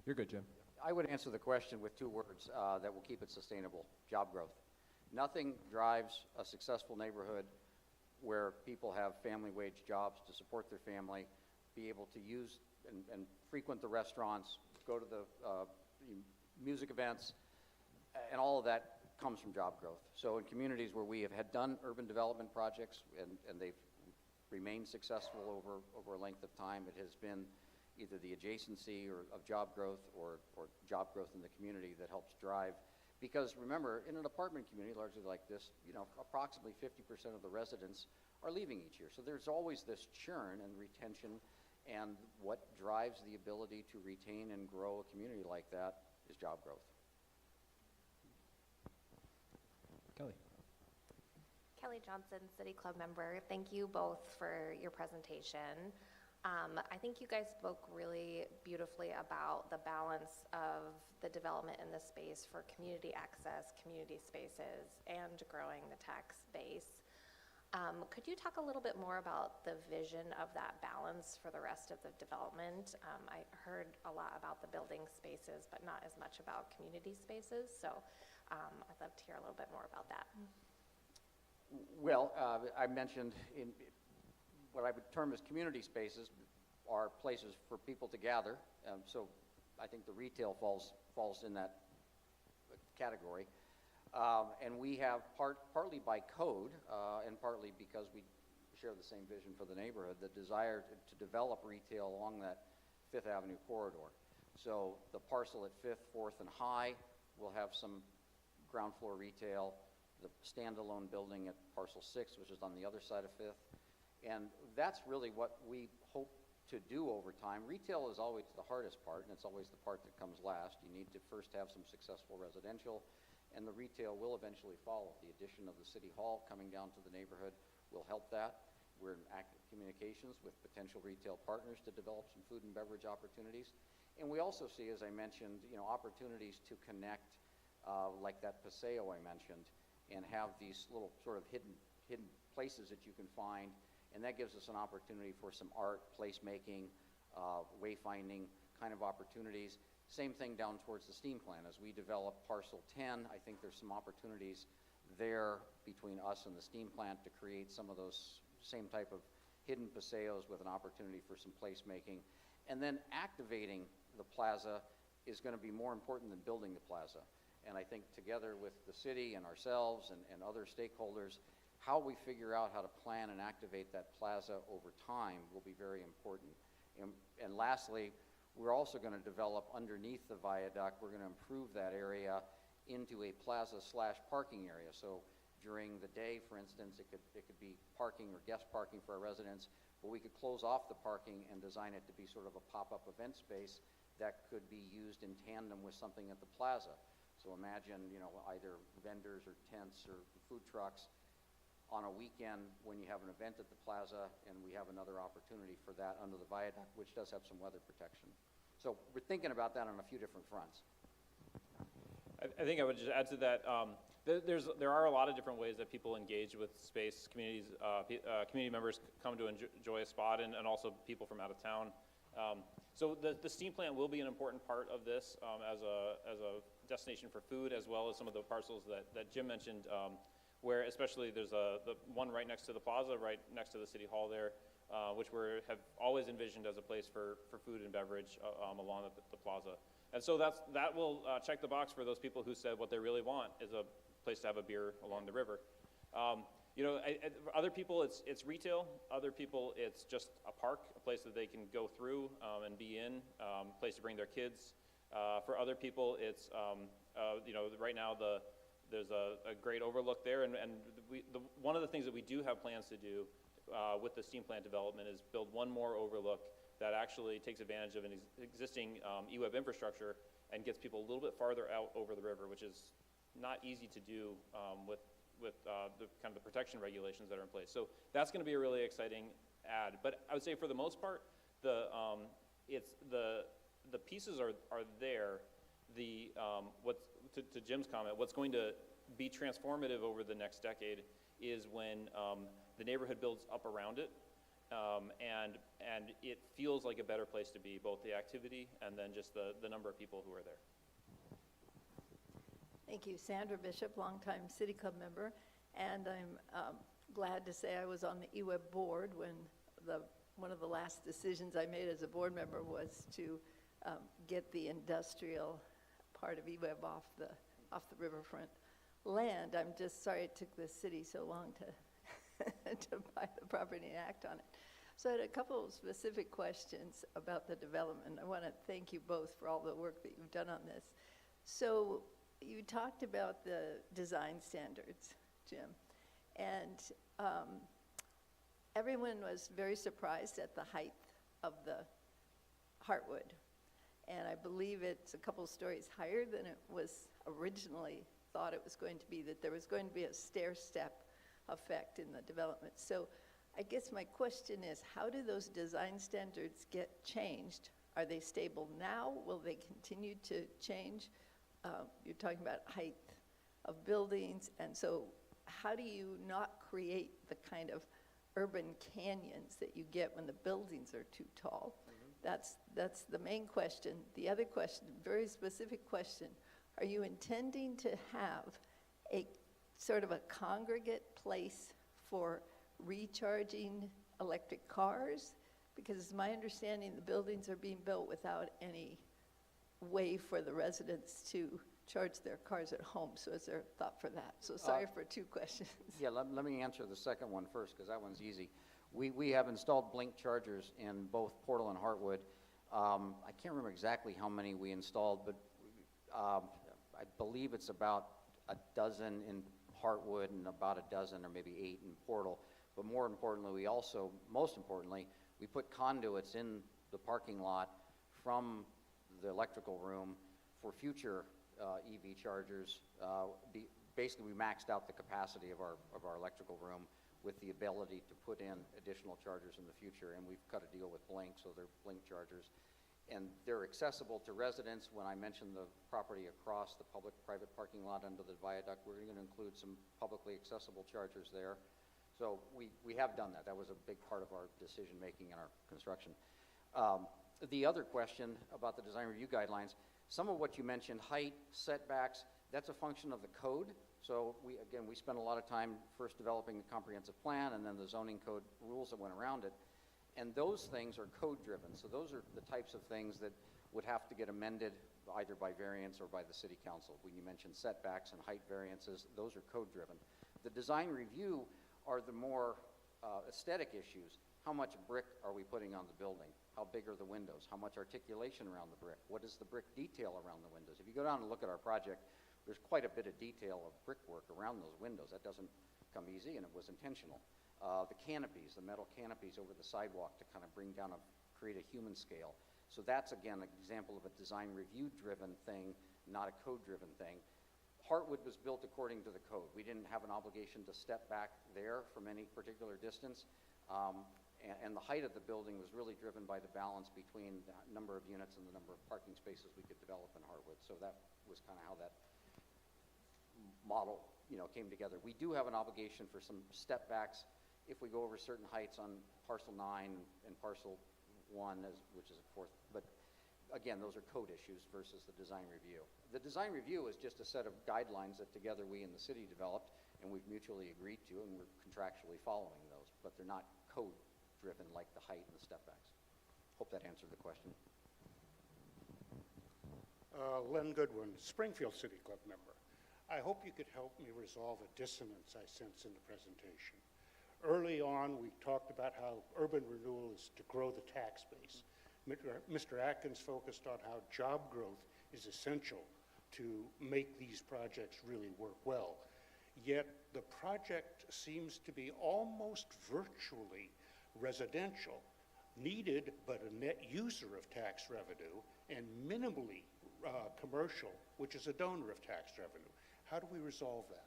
You're good, Jim. I would answer the question with two words that will keep it sustainable: job growth. Nothing drives a successful neighborhood where people have family wage jobs to support their family, be able to use and frequent the restaurants, go to the music events, and all of that comes from job growth. So in communities where we have done urban development projects and they've remained successful over a length of time, it has been either the adjacency of job growth or job growth in the community that helps drive. Because remember, in an apartment community largely like this, approximately 50% of the residents are leaving each year. So there's always this churn and retention, and what drives the ability to retain and grow a community like that is job growth. Kelly. Kelly Johnson, City Club member. Thank you both for your presentation. I think you guys spoke really beautifully about the balance of the development in this space for community access, community spaces, and growing the tax base. Could you talk a little bit more about the vision of that balance for the rest of the development? I heard a lot about the building spaces, but not as much about community spaces. So I'd love to hear a little bit more about that. Well, I mentioned in what I would term as community spaces are places for people to gather. So I think the retail falls in that category. And we have partly by code and partly because we share the same vision for the neighborhood, the desire to develop retail along that Fifth Avenue corridor. So the parcel at 5th, 4th, and High will have some ground floor retail. The standalone building at parcel 6, which is on the other side of 5th. And that's really what we hope to do over time. Retail is always the hardest part, and it's always the part that comes last. You need to first have some successful residential, and the retail will eventually follow. The addition of the City Hall coming down to the neighborhood will help that. We're in active communications with potential retail partners to develop some food and beverage opportunities. And we also see, as I mentioned, opportunities to connect, like that Paseo I mentioned, and have these little sort of hidden places that you can find. And that gives us an opportunity for some art, placemaking, wayfinding kind of opportunities. Same thing down towards the steam plant. As we develop parcel 10, I think there's some opportunities there between us and the steam plant to create some of those same type of hidden paseos with an opportunity for some placemaking. And then activating the plaza is going to be more important than building the plaza. And I think together with the city and ourselves and other stakeholders, how we figure out how to plan and activate that plaza over time will be very important. And lastly, we're also going to develop underneath the viaduct, we're going to improve that area into a plaza/parking area. So during the day, for instance, it could be parking or guest parking for our residents, but we could close off the parking and design it to be sort of a pop-up event space that could be used in tandem with something at the plaza. So imagine, either vendors or tents or food trucks on a weekend when you have an event at the plaza, and we have another opportunity for that under the viaduct, which does have some weather protection. So we're thinking about that on a few different fronts. I think I would just add to that, there are a lot of different ways that people engage with space. Community members come to enjoy a spot, and also people from out of town. So the steam plant will be an important part of this as a destination for food, as well as some of the parcels that Jim mentioned, where especially there's the one right next to the plaza, right next to the City Hall there. which have always envisioned as a place for food and beverage along the plaza. And so that will check the box for those people who said what they really want is a place to have a beer along the river. You know, other people it's retail. Other people it's just a park, a place that they can go through and be in, a place to bring their kids. For other people, it's you know, right now there's a great overlook there, and one of the things that we do have plans to do with the steam plant development is build one more overlook that actually takes advantage of an existing e-web infrastructure and gets people a little bit farther out over the river, which is not easy to do with the kind of the protection regulations that are in place. So that's going to be a really exciting add. But I would say for the most part, the pieces are there. To Jim's comment, what's going to be transformative over the next decade is when the neighborhood builds up around it, and it feels like a better place to be, both the activity and then just the number of people who are there. Thank you. Sandra Bishop, longtime City Club member, and I'm glad to say I was on the e-web board when one of the last decisions I made as a board member was to get the industrial part of e-web off the riverfront land. I'm just sorry it took the city so long to buy the property and act on it. So I had a couple of specific questions about the development. I want to thank you both for all the work that you've done on this. So you talked about the design standards, Jim, and everyone was very surprised at the height of the Heartwood. And I believe it's a couple stories higher than it was originally thought it was going to be, that there was going to be a stair-step effect in the development. So I guess my question is, how do those design standards get changed? Are they stable now? Will they continue to change? You're talking about height of buildings, and so how do you not create the kind of urban canyons that you get when the buildings are too tall? That's the main question. The other question, very specific question, are you intending to have a sort of a congregate place for recharging electric cars? Because it's my understanding the buildings are being built without any way for the residents to charge their cars at home. So is there a thought for that? So sorry for two questions. Yeah, let me answer the second one first, because that one's easy. We have installed blink chargers in both Portal and Heartwood. I can't remember exactly how many we installed, but I believe it's about a dozen in Heartwood and about a dozen or maybe 8 in Portal. But more importantly, most importantly, we put conduits in the parking lot from the electrical room for future EV chargers. Basically, we maxed out the capacity of our electrical room with the ability to put in additional chargers in the future, and we've cut a deal with Blink, so they're Blink chargers. And they're accessible to residents. When I mentioned the property across the public-private parking lot under the viaduct, we're going to include some publicly accessible chargers there. So we have done that. That was a big part of our decision-making in our construction. The other question about the design review guidelines, some of what you mentioned, height, setbacks, that's a function of the code. So we spent a lot of time first developing the comprehensive plan and then the zoning code rules that went around it. And those things are code driven. So those are the types of things that would have to get amended either by variance or by the city council. When you mentioned setbacks and height variances, those are code driven. The design review are the more aesthetic issues. How much brick are we putting on the building? How big are the windows? How much articulation around the brick? What is the brick detail around the windows? If you go down and look at our project, there's quite a bit of detail of brickwork around those windows. That doesn't come easy, and it was intentional. The canopies, the metal canopies over the sidewalk to kind of create a human scale. So that's, again, an example of a design review-driven thing, not a code-driven thing. Heartwood was built according to the code. We didn't have an obligation to step back there from any particular distance. And the height of the building was really driven by the balance between the number of units and the number of parking spaces we could develop in Heartwood. So that was kind of how that model, came together. We do have an obligation for some step backs if we go over certain heights on parcel 9 and parcel 1, which is a fourth. But again, those are code issues versus the design review. The design review is just a set of guidelines that together we in the city developed and we've mutually agreed to, and we're contractually following those, but they're not code driven, like the height and the step backs. Hope that answered the question. Len Goodwin, Springfield City Club member. I hope you could help me resolve a dissonance I sense in the presentation. Early on, we talked about how urban renewal is to grow the tax base. Mr. Atkins focused on how job growth is essential to make these projects really work well. Yet the project seems to be almost virtually residential, needed but a net user of tax revenue, and minimally commercial, which is a donor of tax revenue. How do we resolve that?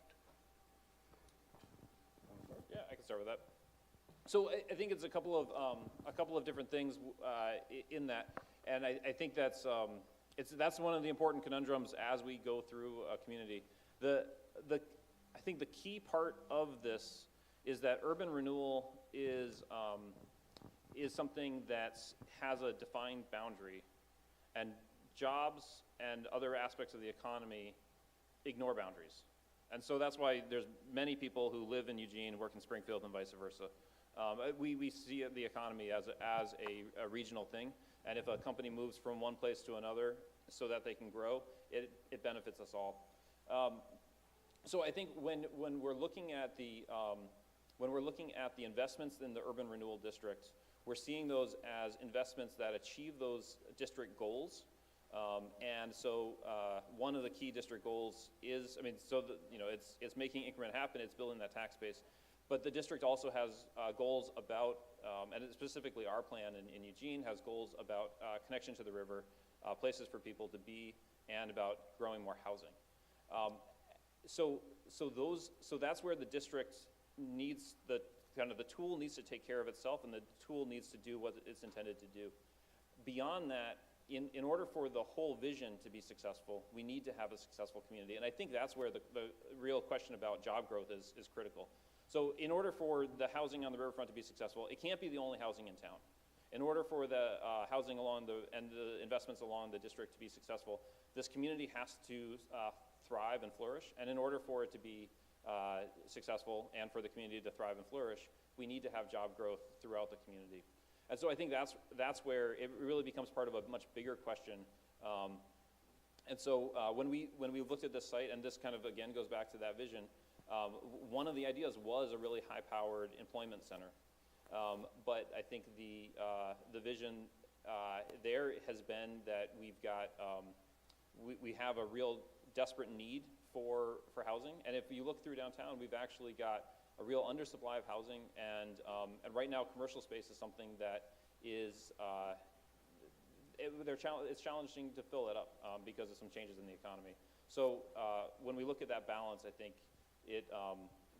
Yeah, I can start with that. So I think it's a couple of different things in that, and I think that's one of the important conundrums as we go through a community. I think the key part of this is that urban renewal is something that has a defined boundary, and jobs and other aspects of the economy ignore boundaries. And so that's why there's many people who live in Eugene, work in Springfield, and vice versa. We see the economy as a regional thing, and if a company moves from one place to another so that they can grow, it benefits us all. So I think when we're looking at the investments in the urban renewal districts, we're seeing those as investments that achieve those district goals. And so one of the key district goals is, it's making increment happen, it's building that tax base. But the district also has goals about, and specifically our plan in Eugene has goals about connection to the river, places for people to be, and about growing more housing. So that's where the district needs the tool needs to take care of itself, and the tool needs to do what it's intended to do. Beyond that, in order for the whole vision to be successful, we need to have a successful community. And I think that's where the real question about job growth is critical. So in order for the housing on the riverfront to be successful, it can't be the only housing in town. In order for the housing and the investments along the district to be successful, this community has to thrive and flourish. And in order for it to be successful and for the community to thrive and flourish, we need to have job growth throughout the community. And so I think that's where it really becomes part of a much bigger question. And so when we looked at this site, and this kind of again goes back to that vision, one of the ideas was a really high-powered employment center. But I think the vision there has been that we've got we have a real desperate need for housing, and if you look through downtown, we've actually got a real undersupply of housing, and right now commercial space is something that is it's challenging to fill it up because of some changes in the economy. So when we look at that balance, I think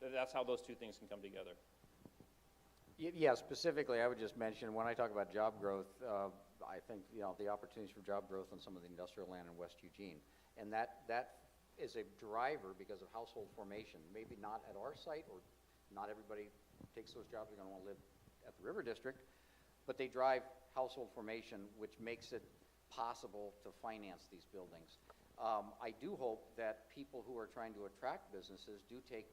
that's how those two things can come together. Yeah, specifically, I would just mention, when I talk about job growth, I think, the opportunities for job growth on some of the industrial land in West Eugene. And that is a driver because of household formation. Maybe not at our site, or not everybody takes those jobs, they're going to want to live at the River District, but they drive household formation, which makes it possible to finance these buildings. I do hope that people who are trying to attract businesses do take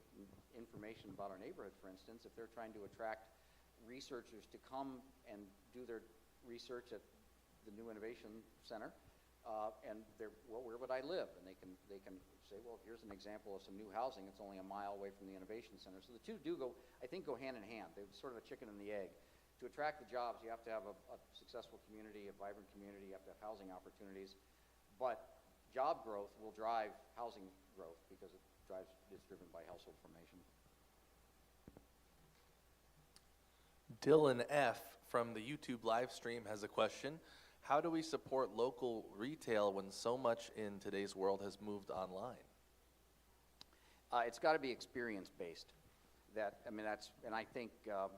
information about our neighborhood, for instance. If they're trying to attract researchers to come and do their research at the new Innovation Center, and where would I live? And they can say, well, here's an example of some new housing. It's only a mile away from the Innovation Center. So the two do go hand in hand. They're sort of a chicken and the egg. To attract the jobs, you have to have a successful community, a vibrant community. You have to have housing opportunities. But job growth will drive housing growth because it's driven by household formation. Dylan F. from the YouTube live stream has a question. How do we support local retail when so much in today's world has moved online? It's got to be experience-based. I think the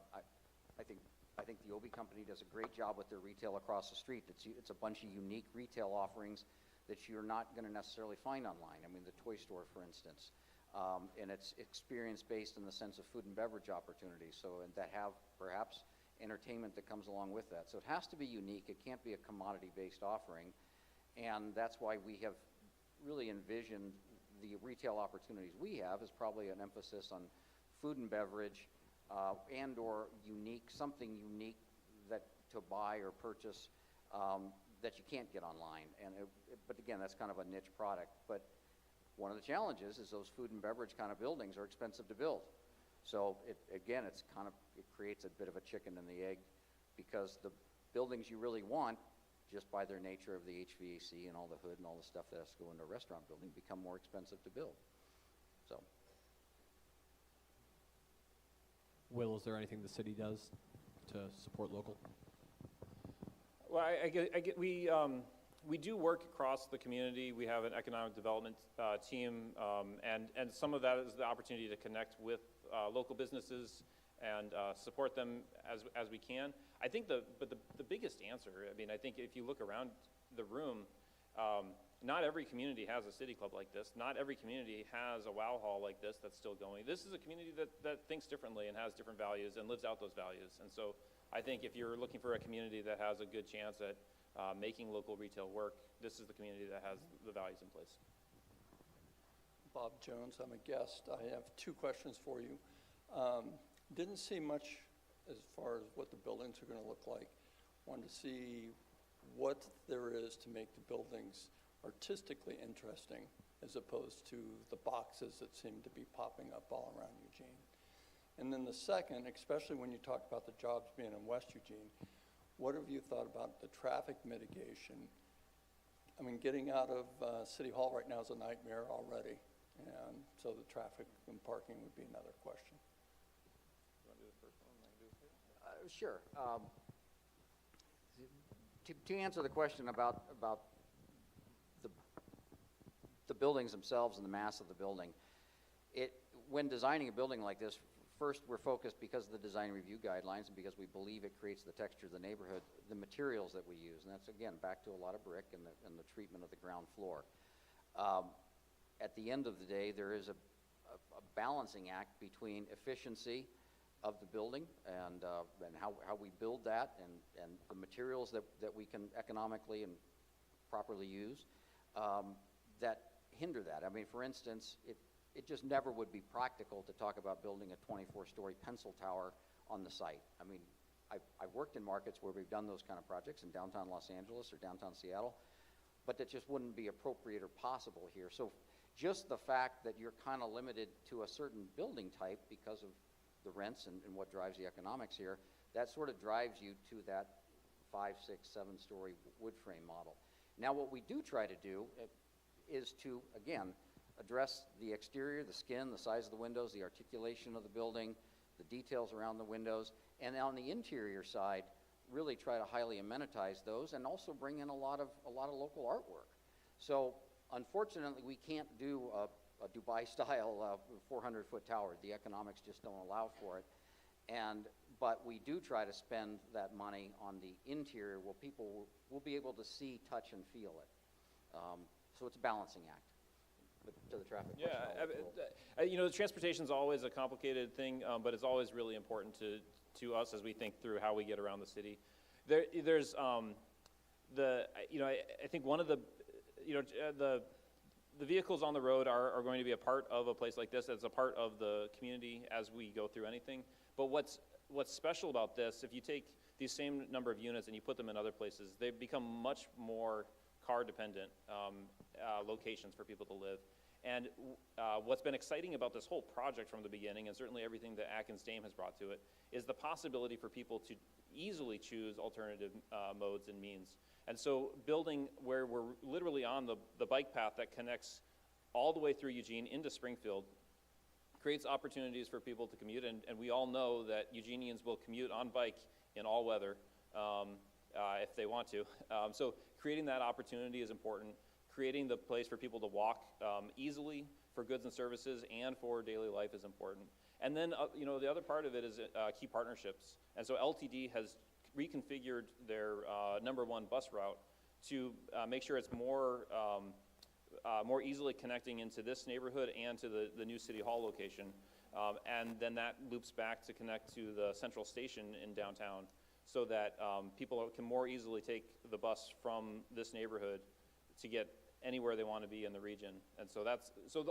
Obie Company does a great job with their retail across the street. It's a bunch of unique retail offerings that you're not going to necessarily find online. I mean, the toy store, for instance, and it's experience-based in the sense of food and beverage opportunities. And that have perhaps entertainment that comes along with that. So it has to be unique. It can't be a commodity-based offering, and that's why we have really envisioned the retail opportunities we have is probably an emphasis on food and beverage, and/or unique, something unique that to buy or purchase that you can't get online. But again, that's kind of a niche product. But one of the challenges is those food and beverage kind of buildings are expensive to build. So again, it creates a bit of a chicken and the egg, because the buildings you really want, just by their nature of the HVAC and all the hood and all the stuff that has to go into a restaurant building, become more expensive to build. So. Will, is there anything the city does to support local? Well, we do work across the community. We have an economic development team, and some of that is the opportunity to connect with local businesses and support them as we can. I think the biggest answer, I mean, I think if you look around the room, not every community has a city club like this. Not every community has a WOW hall like this that's still going. This is a community that thinks differently and has different values and lives out those values. And so I think if you're looking for a community that has a good chance at making local retail work, this is the community that has the values in place. Bob Jones, I'm a guest. I have two questions for you. Didn't see much as far as what the buildings are going to look like. Wanted to see what there is to make the buildings artistically interesting, as opposed to the boxes that seem to be popping up all around Eugene. And then the second, especially when you talk about the jobs being in West Eugene, what have you thought about the traffic mitigation? I mean, getting out of City Hall right now is a nightmare already, and so the traffic and parking would be another question. You want to do the first one? I can do the second. Sure. To answer the question about the buildings themselves and the mass of the building, when designing a building like this, first we're focused, because of the design review guidelines and because we believe it creates the texture of the neighborhood, the materials that we use. And that's, again, back to a lot of brick and the treatment of the ground floor. At the end of the day, there is a balancing act between efficiency of the building and how we build that and the materials that we can economically and properly use that hinder that. I mean, for instance, it just never would be practical to talk about building a 24-story pencil tower on the site. I mean, I've worked in markets where we've done those kind of projects in downtown Los Angeles or downtown Seattle, but that just wouldn't be appropriate or possible here. So just the fact that you're kind of limited to a certain building type because of the rents and what drives the economics here, that sort of drives you to that 5, 6, 7-story wood frame model. Now, what we do try to do is to, again, address the exterior, the skin, the size of the windows, the articulation of the building, the details around the windows, and on the interior side, really try to highly amenitize those and also bring in a lot of local artwork. So, unfortunately, we can't do a Dubai-style 400-foot tower. The economics just don't allow for it. But we do try to spend that money on the interior where people will be able to see, touch, and feel it. So it's a balancing act. But to the traffic question, you know, transportation is always a complicated thing, but it's always really important to us as we think through how we get around the city. There's I think one of the the vehicles on the road are going to be a part of a place like this. It's a part of the community as we go through anything. But what's special about this, if you take these same number of units and you put them in other places, they become much more car-dependent locations for people to live. And what's been exciting about this whole project from the beginning, and certainly everything that Atkins Dame has brought to it, is the possibility for people to easily choose alternative modes and means. And so building where we're literally on the bike path that connects all the way through Eugene into Springfield creates opportunities for people to commute. And we all know that Eugenians will commute on bike in all weather if they want to. So creating that opportunity is important. Creating the place for people to walk easily for goods and services and for daily life is important. And then, the other part of it is key partnerships. And so LTD has reconfigured their #1 bus route to make sure it's more easily connecting into this neighborhood and to the new City Hall location. And then that loops back to connect to the central station in downtown so that people can more easily take the bus from this neighborhood to get anywhere they want to be in the region. And so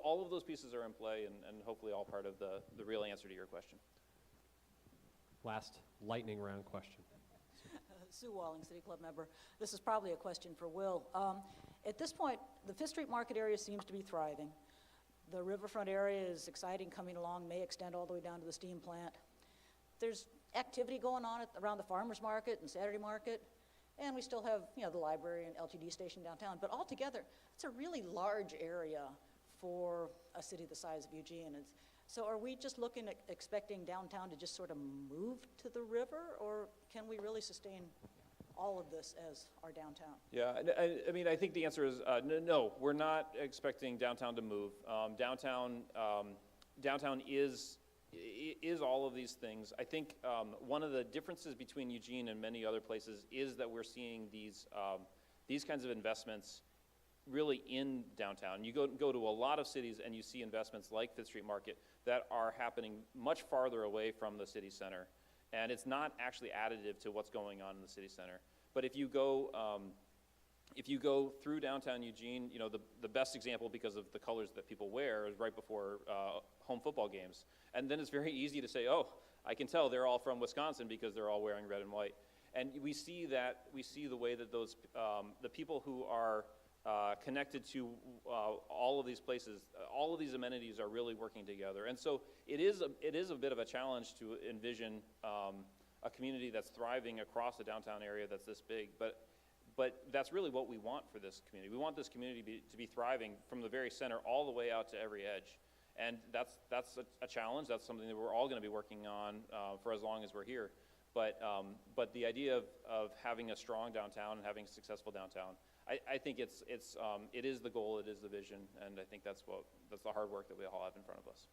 all of those pieces are in play and hopefully all part of the real answer to your question. last lightning round question. Sue Walling, City Club member. This is probably a question for Will. At this point, the Fifth Street Market area seems to be thriving. The Riverfront area is exciting, coming along, may extend all the way down to the steam plant. There's activity going on around the farmers market and Saturday market, and we still have, the library and LTD station downtown. But altogether, it's a really large area for a city the size of Eugene. And so are we just looking at expecting downtown to just sort of move to the river, or can we really sustain all of this as our downtown? Yeah, I mean, I think the answer is no, we're not expecting downtown to move. Downtown is all of these things. I think one of the differences between Eugene and many other places is that we're seeing these kinds of investments really in downtown. You go to a lot of cities and you see investments like Fifth Street Market that are happening much farther away from the city center, and it's not actually additive to what's going on in the city center. But if you go through downtown Eugene, the best example because of the colors that people wear is right before home football games, and then it's very easy to say, oh, I can tell they're all from Wisconsin because they're all wearing red and white. And we see the way that those the people who are connected to all of these places, all of these amenities are really working together. And so it is a bit of a challenge to envision a community that's thriving across a downtown area that's this big, but that's really what we want for this community. We want this community to be thriving from the very center all the way out to every edge. And that's a challenge. That's something that we're all going to be working on for as long as we're here. But the idea of having a strong downtown and having a successful downtown, I think it is the goal, it is the vision, and I think that's the hard work that we all have in front of us.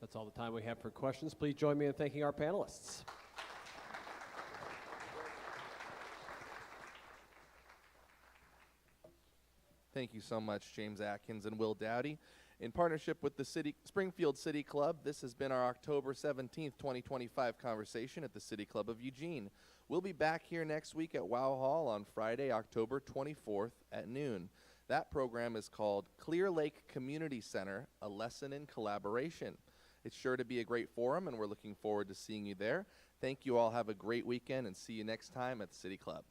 That's all the time we have for questions. Please join me in thanking our panelists. Thank you so much, James Atkins and Will Dowdy. In partnership with the Springfield City Club, this has been our October 17th, 2025 conversation at the City Club of Eugene. We'll be back here next week at Wow Hall on Friday, October 24th at noon. That program is called Clear Lake Community Center, A Lesson in Collaboration. It's sure to be a great forum, and we're looking forward to seeing you there. Thank you all. Have a great weekend, and see you next time at the City Club.